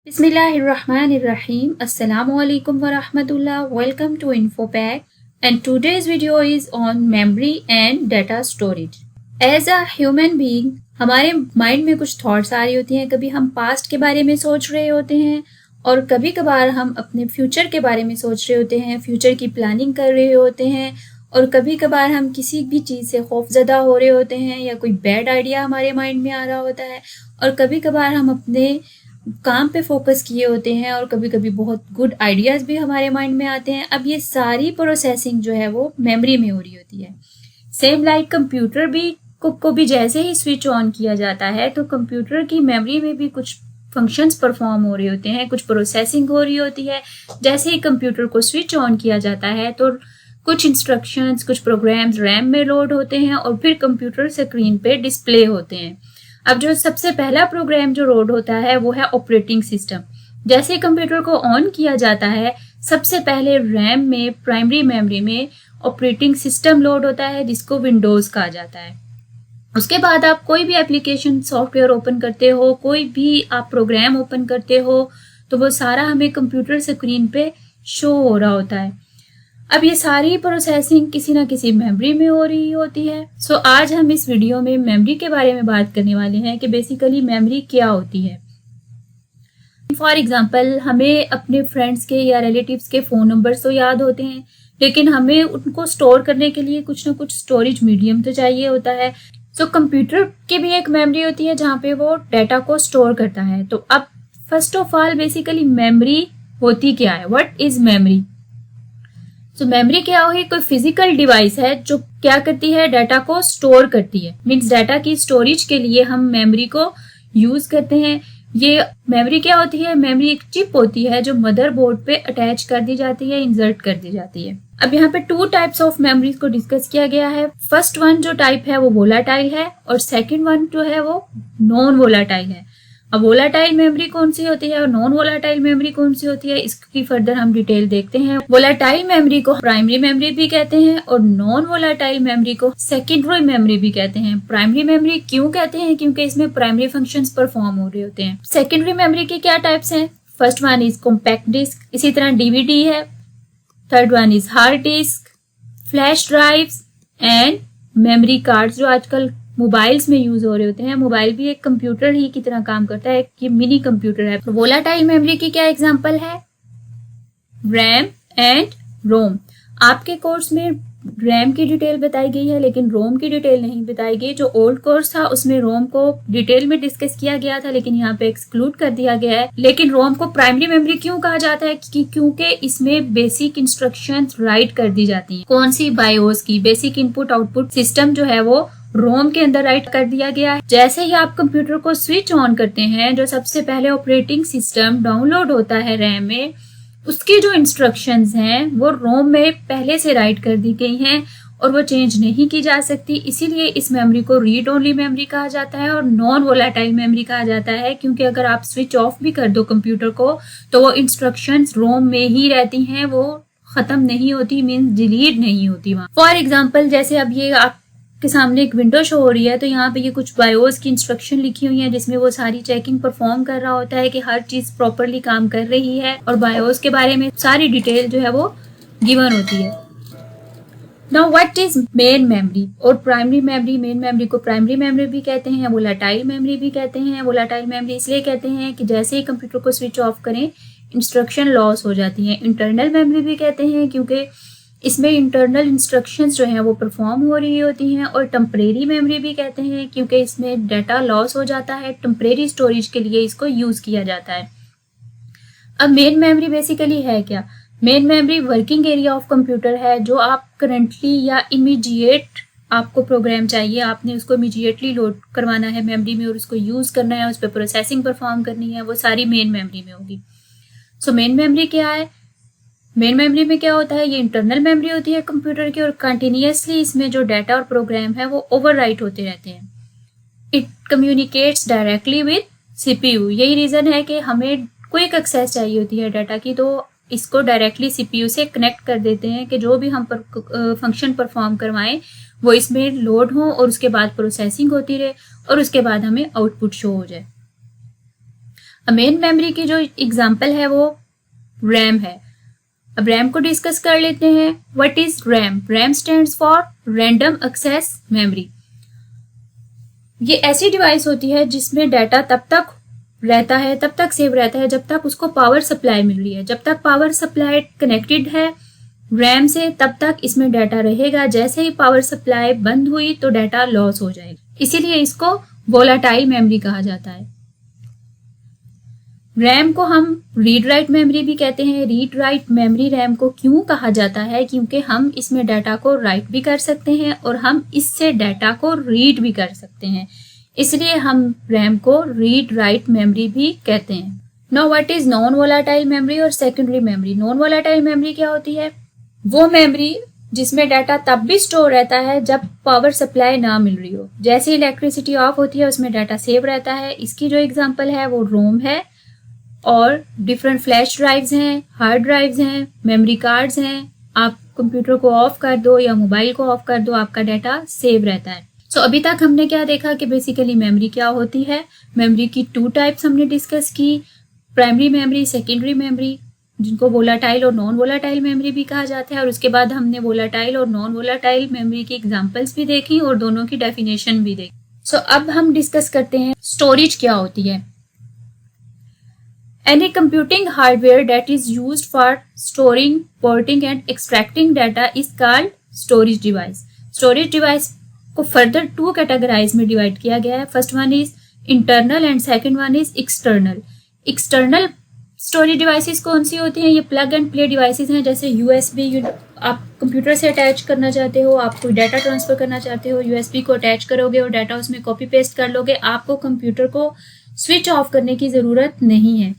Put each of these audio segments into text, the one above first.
Bismillahirrahmanirrahim. Assalamualaikum warahmatullah. Welcome to InfoPack and today's video is on memory and data storage. As a human being, हमारे mind में कुछ thoughts आ रही होती हैं. कभी हम पास्ट के बारे में सोच रहे होते हैं और कभी कभार हम अपने फ्यूचर के बारे में सोच रहे होते हैं, फ्यूचर की प्लानिंग कर रहे होते हैं और कभी कभार हम किसी भी चीज़ से खौफजदा हो रहे होते हैं या कोई बैड आइडिया हमारे माइंड में आ रहा होता है और कभी कभार हम अपने काम पे फोकस किए होते हैं और कभी कभी बहुत गुड आइडियाज़ भी हमारे माइंड में आते हैं. अब ये सारी प्रोसेसिंग जो है वो मेमोरी में हो रही होती है. सेम लाइक कंप्यूटर भी को भी जैसे ही स्विच ऑन किया जाता है तो कंप्यूटर की मेमोरी में भी कुछ फंक्शंस परफॉर्म हो रहे होते हैं, कुछ प्रोसेसिंग हो रही होती है. जैसे ही कंप्यूटर को स्विच ऑन किया जाता है तो कुछ इंस्ट्रक्शंस, कुछ प्रोग्राम्स रैम में लोड होते हैं और फिर कंप्यूटर स्क्रीन पे डिस्प्ले होते हैं. अब जो सबसे पहला प्रोग्राम जो लोड होता है वो है ऑपरेटिंग सिस्टम. जैसे कंप्यूटर को ऑन किया जाता है सबसे पहले रैम में, प्राइमरी मेमोरी में ऑपरेटिंग सिस्टम लोड होता है जिसको विंडोज कहा जाता है. उसके बाद आप कोई भी एप्लीकेशन सॉफ्टवेयर ओपन करते हो, कोई भी आप प्रोग्राम ओपन करते हो तो वो सारा हमें कंप्यूटर स्क्रीन पे शो हो रहा होता है. अब ये सारी प्रोसेसिंग किसी ना किसी मेमोरी में हो रही होती है. सो आज हम इस वीडियो में मेमोरी के बारे में बात करने वाले हैं कि बेसिकली मेमोरी क्या होती है. फॉर एग्जांपल, हमें अपने फ्रेंड्स के या रिलेटिव्स के फ़ोन नंबर्स तो याद होते हैं लेकिन हमें उनको स्टोर करने के लिए कुछ ना कुछ स्टोरेज मीडियम तो चाहिए होता है. सो कंप्यूटर की भी एक मेमोरी होती है जहाँ पे वो डाटा को स्टोर करता है. तो अब first of all basically memory होती क्या है, व्हाट इज मेमोरी. तो मेमोरी क्या होगी, कोई फिजिकल डिवाइस है जो क्या करती है, डाटा को स्टोर करती है. मींस डाटा की स्टोरेज के लिए हम मेमोरी को यूज करते हैं. ये मेमोरी क्या होती है, मेमोरी एक चिप होती है जो मदरबोर्ड पे अटैच कर दी जाती है, इंसर्ट कर दी जाती है. अब यहाँ पे टू टाइप्स ऑफ मेमोरीज को डिस्कस किया गया है. फर्स्ट वन जो टाइप है वो वोलाटाइल है और सेकंड वन जो है वो नॉन वोलाटाइल है. अब वोलाटाइल मेमोरी कौन सी होती है और नॉन वोलाटाइल मेमोरी कौन सी होती है, इसकी फर्दर हम डिटेल देखते हैं. वोलाटाइल मेमोरी को प्राइमरी मेमोरी भी कहते हैं और नॉन वोलाटाइल मेमोरी को सेकेंडरी मेमोरी भी कहते हैं. प्राइमरी मेमोरी क्यों कहते हैं, क्योंकि इसमें प्राइमरी फंक्शंस परफॉर्म हो रहे होते हैं. सेकेंडरी मेमोरी के क्या टाइप्स हैं, first one is compact disc, इसी तरह डीवीडी है. Third one is hard disk, flash drives and memory cards जो आजकल मोबाइल्स में यूज हो रहे होते हैं. मोबाइल भी एक कंप्यूटर ही की तरह काम करता है, ये मिनी कंप्यूटर है. वोलाटाइल मेमोरी की क्या एग्जांपल है, रैम एंड रोम. आपके कोर्स में रैम की डिटेल बताई गई है लेकिन रोम की डिटेल नहीं बताई गई. जो ओल्ड कोर्स था उसमें रोम को डिटेल में डिस्कस किया गया था लेकिन यहाँ पे एक्सक्लूड कर दिया गया है. लेकिन रोम को प्राइमरी मेमोरी क्यों कहा जाता है, क्योंकि इसमें बेसिक इंस्ट्रक्शंस राइट कर दी जाती हैं. कौन सी, बायोस की बेसिक इनपुट आउटपुट सिस्टम जो है वो रोम के अंदर राइट कर दिया गया है. जैसे ही आप कंप्यूटर को स्विच ऑन करते हैं जो सबसे पहले ऑपरेटिंग सिस्टम डाउनलोड होता है रैम में, उसकी जो इंस्ट्रक्शंस हैं वो रोम में पहले से राइट कर दी गई हैं और वो चेंज नहीं की जा सकती. इसीलिए इस मेमोरी को रीड ओनली मेमोरी कहा जाता है और नॉन वोलाटाइल मेमोरी कहा जाता है, क्योंकि अगर आप स्विच ऑफ भी कर दो कंप्यूटर को तो वो इंस्ट्रक्शंस रोम में ही रहती हैं, वो खत्म नहीं होती, मीन्स डिलीट नहीं होती वहाँ. फॉर एग्जाम्पल, जैसे अब ये आप के सामने एक विंडो शो हो रही है तो यहाँ पे ये कुछ बायोस की इंस्ट्रक्शन लिखी हुई है जिसमें वो सारी चेकिंग परफॉर्म कर रहा होता है कि हर चीज प्रॉपरली काम कर रही है और बायोस के बारे में सारी डिटेल जो है वो गिवन होती है. Now what is main memory और प्राइमरी मेमोरी. मेन मेमोरी को प्राइमरी मेमोरी भी कहते हैं, वोलाटाइल मेमोरी भी कहते हैं. वोलाटाइल मेमोरी इसलिए कहते हैं कि जैसे ही कंप्यूटर को स्विच ऑफ करें इंस्ट्रक्शन लॉस हो जाती है. इंटरनल मेमोरी भी कहते हैं क्योंकि इसमें इंटरनल इंस्ट्रक्शंस जो हैं वो परफॉर्म हो रही होती हैं. और टेम्परेरी मेमोरी भी कहते हैं क्योंकि इसमें डाटा लॉस हो जाता है, टेम्परेरी स्टोरेज के लिए इसको यूज किया जाता है. अब मेन मेमोरी बेसिकली है क्या, main memory working area of computer है जो आप करंटली या इमीडिएट आपको प्रोग्राम चाहिए, आपने उसको इमीडिएटली लोड करवाना है मेमोरी में और उसको यूज करना है, उस पर प्रोसेसिंग परफॉर्म करनी है, वो सारी मेन मेमोरी में होगी. सो मेन मेमोरी क्या है, मेन मेमोरी में क्या होता है, ये इंटरनल मेमोरी होती है कंप्यूटर की और कंटिन्यूअसली इसमें जो डाटा और प्रोग्राम है वो ओवरराइट होते रहते हैं. It communicates directly with CPU. यही रीजन है कि हमें क्विक एक्सेस चाहिए होती है डाटा की, तो इसको डायरेक्टली सीपीयू से कनेक्ट कर देते हैं कि जो भी हम फंक्शन परफॉर्म करवाएं वो इसमें लोड हो और उसके बाद प्रोसेसिंग होती रहे और उसके बाद हमें आउटपुट शो हो जाए. मेन मेमोरी की जो एग्जांपल है वो रैम है। अब रैम को डिस्कस कर लेते हैं। What is RAM? RAM stands for random access memory. ये ऐसी डिवाइस होती है जिसमें डाटा तब तक रहता है, तब तक सेव रहता है जब तक उसको पावर सप्लाई मिल रही है। जब तक पावर सप्लाई कनेक्टेड है रैम से तब तक इसमें डाटा रहेगा। जैसे ही पावर सप्लाई बंद हुई तो डाटा लॉस हो जाएगा, इसीलिए इसको वोलाटाइल मेमोरी कहा जाता है। रैम को हम रीड राइट मेमोरी भी कहते हैं। रीड राइट मेमोरी रैम को क्यों कहा जाता है? क्योंकि हम इसमें डाटा को राइट भी कर सकते हैं और हम इससे डाटा को रीड भी कर सकते हैं, इसलिए हम रैम को रीड राइट मेमोरी भी कहते हैं। Now what is non volatile memory और secondary memory? Non volatile memory क्या होती है? वो मेमोरी जिसमें डाटा तब भी स्टोर रहता है जब पावर सप्लाई ना मिल रही हो। जैसे इलेक्ट्रिसिटी ऑफ होती है उसमें डाटा सेव रहता है। इसकी जो एग्जांपल है वो रोम है और डिफरेंट फ्लैश ड्राइव्स हैं, हार्ड ड्राइव्स हैं, मेमोरी कार्ड्स हैं। आप कंप्यूटर को ऑफ कर दो या मोबाइल को ऑफ कर दो, आपका डाटा सेव रहता है। सो अभी तक हमने क्या देखा कि बेसिकली मेमोरी क्या होती है। मेमोरी की 2 टाइप्स हमने डिस्कस की, प्राइमरी मेमोरी, सेकेंडरी मेमोरी, जिनको वोलाटाइल और नॉन वोलाटाइल मेमोरी भी कहा जाता है। और उसके बाद हमने वोलाटाइल और नॉन वोलाटाइल मेमोरी की एग्जांपल्स भी देखी और दोनों की डेफिनेशन भी देखी। सो अब हम डिस्कस करते हैं स्टोरेज क्या होती है। Any computing hardware that is used for storing, porting and extracting data is called storage device. Storage device को further 2 categories में divide किया गया है। First one is internal and second one is external. External storage devices कौन सी होती हैं? ये plug and play devices हैं, जैसे USB आप कंप्यूटर से अटैच करना चाहते हो, आप कोई डाटा ट्रांसफर करना चाहते हो, USB को अटैच करोगे और डाटा उसमें कॉपी पेस्ट कर लोगे, आपको कंप्यूटर को स्विच ऑफ करने की जरूरत नहीं है।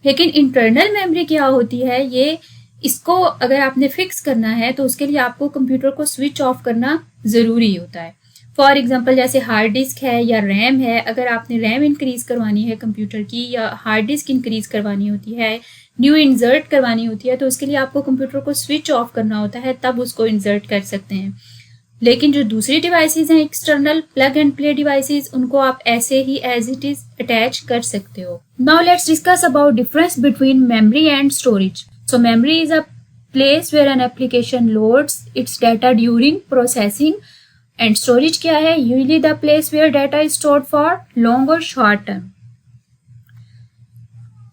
लेकिन इंटरनल मेमोरी क्या होती है, ये इसको अगर आपने फिक्स करना है तो उसके लिए आपको कंप्यूटर को स्विच ऑफ करना जरूरी होता है। फॉर एग्जांपल जैसे हार्ड डिस्क है या रैम है, अगर आपने रैम इंक्रीज करवानी है कंप्यूटर की या हार्ड डिस्क इंक्रीज करवानी होती है, न्यू इंसर्ट करवानी होती है, तो उसके लिए आपको कंप्यूटर को स्विच ऑफ करना होता है, तब उसको इंसर्ट कर सकते हैं। लेकिन जो दूसरी डिवाइसेस हैं external plug and play devices, उनको आप ऐसे ही एज इट इज अटैच कर सकते हो। Now let's discuss about difference between memory and storage. So memory is a place where an application loads its data during processing and storage क्या है? Usually the place where data is stored for long और short term.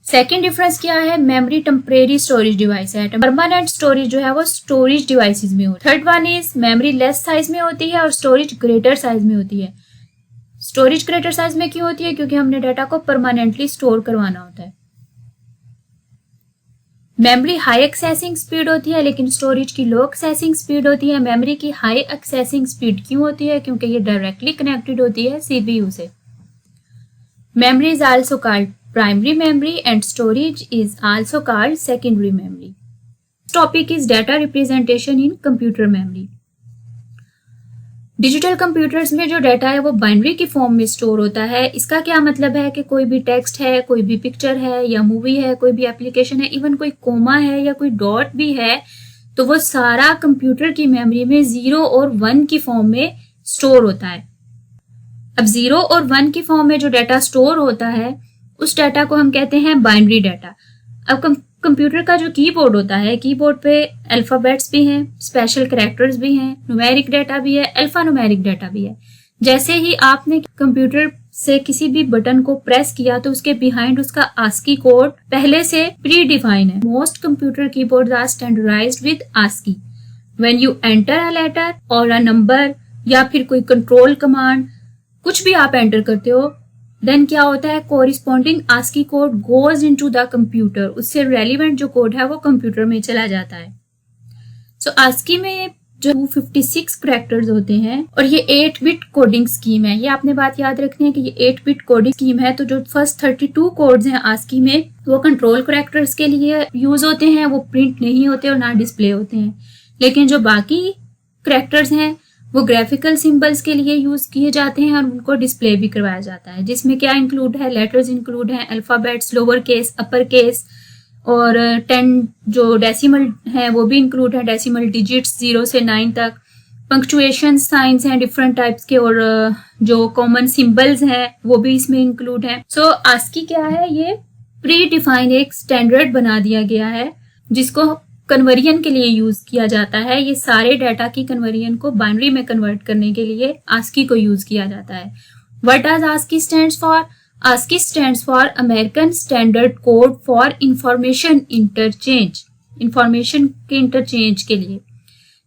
Second difference क्या है? Memory temporary storage device है, permanent storage जो है वो storage devices में होती है। Third one is memory less size में होती है और स्टोरेज ग्रेटर साइज में होती है। स्टोरेज ग्रेटर साइज में क्यों होती है? क्योंकि हमने डाटा को परमानेंटली स्टोर करवाना होता है। मेमोरी हाई एक्सेसिंग स्पीड होती है लेकिन स्टोरेज की लो एक्सेसिंग स्पीड होती है। मेमोरी की हाई एक्सेसिंग स्पीड क्यों होती है? क्योंकि ये डायरेक्टली कनेक्टेड होती है सीपीयू से। Memory is also called primary memory and storage is also called secondary memory. This topic is data representation in computer memory. Digital computers में जो डाटा है वो बाइनरी की फॉर्म में स्टोर होता है। इसका क्या मतलब है कि कोई भी टेक्स्ट है, कोई भी पिक्चर है या मूवी है, कोई भी एप्लीकेशन है, इवन कोई कोमा है या कोई डॉट भी है, तो वो सारा कंप्यूटर की मेमोरी में 0 और 1 की फॉर्म में स्टोर होता है। अब 0 और 1 की फॉर्म में जो डाटा स्टोर होता है उस डाटा को हम कहते हैं बाइनरी डाटा। अब कंप्यूटर का जो कीबोर्ड होता है, कीबोर्ड पे अल्फाबेट्स भी हैं, स्पेशल कैरेक्टर्स भी हैं, न्यूमेरिक डाटा भी है, अल्फा न्यूमेरिक डाटा भी है। जैसे ही आपने कंप्यूटर से किसी भी बटन को प्रेस किया तो उसके बिहाइंड उसका आस्की कोड पहले से प्री डिफाइन है। Most computer keyboards are standardised with ASCII. When you enter a letter और अ नंबर या फिर कोई कंट्रोल कमांड, कुछ भी आप एंटर करते हो, देन क्या होता है, corresponding ASCII code goes into the computer. उससे रेलिवेंट जो कोड है वो कंप्यूटर में चला जाता है। सो आस्की में जो 256 कैरेक्टर्स होते हैं और ये 8 बिट कोडिंग स्कीम है। ये आपने बात याद रखनी है कि ये 8 बिट कोडिंग स्कीम है। तो जो फर्स्ट 32 कोड्स हैं आस्की में वो कंट्रोल कैरेक्टर्स के लिए यूज होते हैं, वो प्रिंट नहीं होते और ना डिस्प्ले होते हैं। लेकिन जो बाकी कैरेक्टर्स हैं वो ग्राफिकल सिंबल्स के लिए यूज किए जाते हैं और उनको डिस्प्ले भी करवाया जाता है, जिसमें क्या इंक्लूड है, लेटर्स इंक्लूड है, alphabets, lower case, upper case और 10 जो डेसिमल है वो भी इंक्लूड है, डेसिमल डिजिट्स 0 से 9 तक, पंक्चुएशन साइंस हैं डिफरेंट टाइप्स के और जो कॉमन सिंबल्स हैं वो भी इसमें इंक्लूड है। सो आस्की क्या है, ये प्री डिफाइन एक स्टैंडर्ड बना दिया गया है जिसको कन्वर्जन के लिए यूज किया जाता है। ये सारे डाटा की कन्वर्जन को बाइनरी में कन्वर्ट करने के लिए आस्की को यूज किया जाता है। What does ASCII stands for? ASCII stands for American Standard Code for Information Interchange, information के इंटरचेंज के लिए।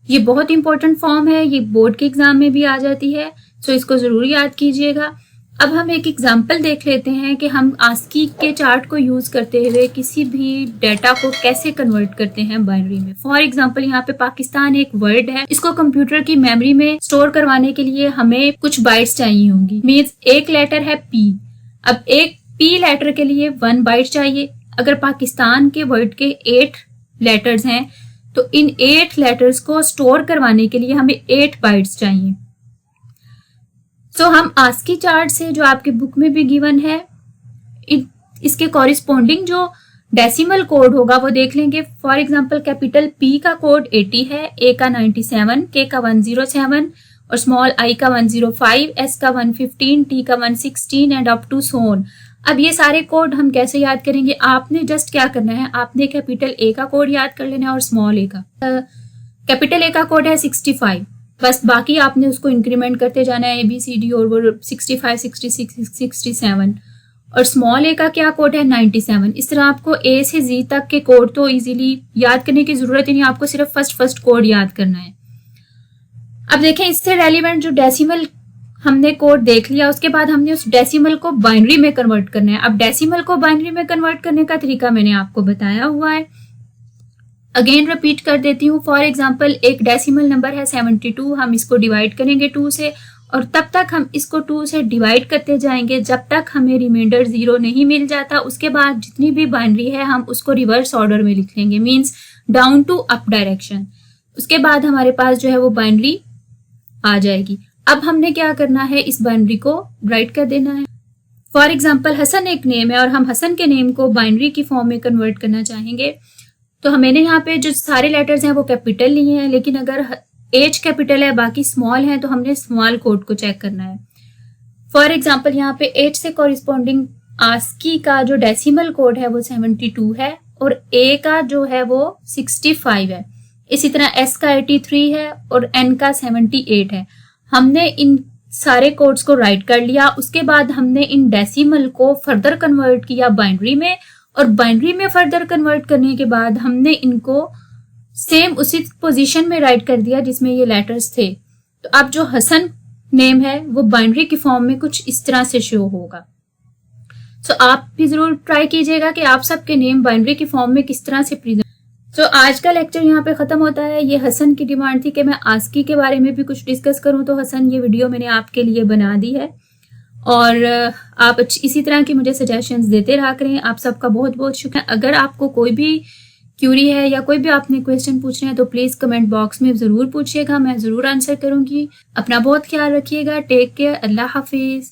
ये बहुत इंपॉर्टेंट फॉर्म है, ये बोर्ड के एग्जाम में भी आ जाती है, सो इसको जरूर याद कीजिएगा। अब हम एक एग्जाम्पल देख लेते हैं कि हम ASCII के चार्ट को यूज करते हुए किसी भी डाटा को कैसे कन्वर्ट करते हैं बाइनरी में। फॉर एग्जाम्पल यहाँ पे पाकिस्तान एक वर्ड है, इसको कंप्यूटर की मेमोरी में स्टोर करवाने के लिए हमें कुछ बाइट्स चाहिए होंगी। मीन्स एक लेटर है P, अब एक P लेटर के लिए 1 बाइट चाहिए। अगर पाकिस्तान के वर्ड के 8 लेटर्स हैं तो इन 8 लेटर्स को स्टोर करवाने के लिए हमें 8 बाइट्स चाहिए। सो हम ASCII चार्ट से जो आपके बुक में भी गिवन है इसके कॉरिस्पॉन्डिंग जो डेसिमल कोड होगा वो देख लेंगे। फॉर एग्जांपल कैपिटल P का कोड 80 है, A का 97, K का 107 और स्मॉल I का 105, S का 115, T का 116 and up to so on. अब ये सारे कोड हम कैसे याद करेंगे? आपने जस्ट क्या करना है, आपने कैपिटल A का कोड याद कर लेना है और स्मॉल A का। कैपिटल A का कोड है 65, बस बाकी आपने उसको इंक्रीमेंट करते जाना है ABCD और वो 65, 66, 67 और स्मॉल A का क्या कोड है 97। इस तरह आपको A से Z तक के कोड तो इजीली याद करने की जरूरत ही नहीं, आपको सिर्फ फर्स्ट कोड याद करना है। अब देखें इससे रेलिवेंट जो डेसिमल हमने कोड देख लिया, उसके बाद हमने उस डेसिमल को बाइनरी में कन्वर्ट करना है। अब डेसिमल को बाइनरी में कन्वर्ट करने का तरीका मैंने आपको बताया हुआ है, अगेन रिपीट कर देती हूँ। फॉर एग्जांपल एक डेसिमल नंबर है 72, हम इसको डिवाइड करेंगे 2 से और तब तक हम इसको 2 से डिवाइड करते जाएंगे जब तक हमें रिमाइंडर 0 नहीं मिल जाता। उसके बाद जितनी भी बाइनरी है हम उसको रिवर्स ऑर्डर में लिख लेंगे, means down to up direction. उसके बाद हमारे पास जो है वो बाइनरी आ जाएगी। अब हमने क्या करना है, इस बाइनरी को राइट कर देना है। फॉर एग्जांपल हसन एक नेम है और हम हसन के नेम को बाइनरी की फॉर्म में कन्वर्ट करना चाहेंगे, तो मैंने यहाँ पे जो सारे लेटर्स हैं वो कैपिटल लिए हैं, लेकिन अगर H कैपिटल है बाकी स्मॉल है तो हमने स्मॉल कोड को चेक करना है। फॉर एग्जांपल यहाँ पे H से कॉरिस्पॉन्डिंग ASCII का जो डेसिमल कोड है वो 72 है और A का जो है वो 65 है। इसी तरह S का 83 है और N का 78 है। हमने इन सारे कोड्स को राइट कर लिया, उसके बाद हमने इन डेसिमल को फर्दर कन्वर्ट किया बाइनरी में और बाइनरी में फर्दर कन्वर्ट करने के बाद हमने इनको सेम उसी पोजीशन में राइट कर दिया जिसमें ये लेटर्स थे। तो अब जो हसन नेम है वो बाइनरी की फॉर्म में कुछ इस तरह से शो होगा। सो आप भी जरूर ट्राई कीजिएगा कि आप सबके नेम बाइनरी की फॉर्म में किस तरह से प्रेजेंट। तो आज का लेक्चर यहाँ पे खत्म होता है। ये हसन की डिमांड थी कि मैं ASCII के बारे में भी कुछ डिस्कस करूं, तो हसन ये वीडियो मैंने आपके लिए बना दी है और आप इसी तरह की मुझे सजेशंस देते रहा करें। आप सबका बहुत बहुत शुक्रिया। अगर आपको कोई भी क्यूरी है या कोई भी आपने क्वेश्चन पूछना है तो प्लीज कमेंट बॉक्स में जरूर पूछिएगा, मैं जरूर आंसर करूंगी। अपना बहुत ख्याल रखिएगा। Take care. अल्लाह हाफिज।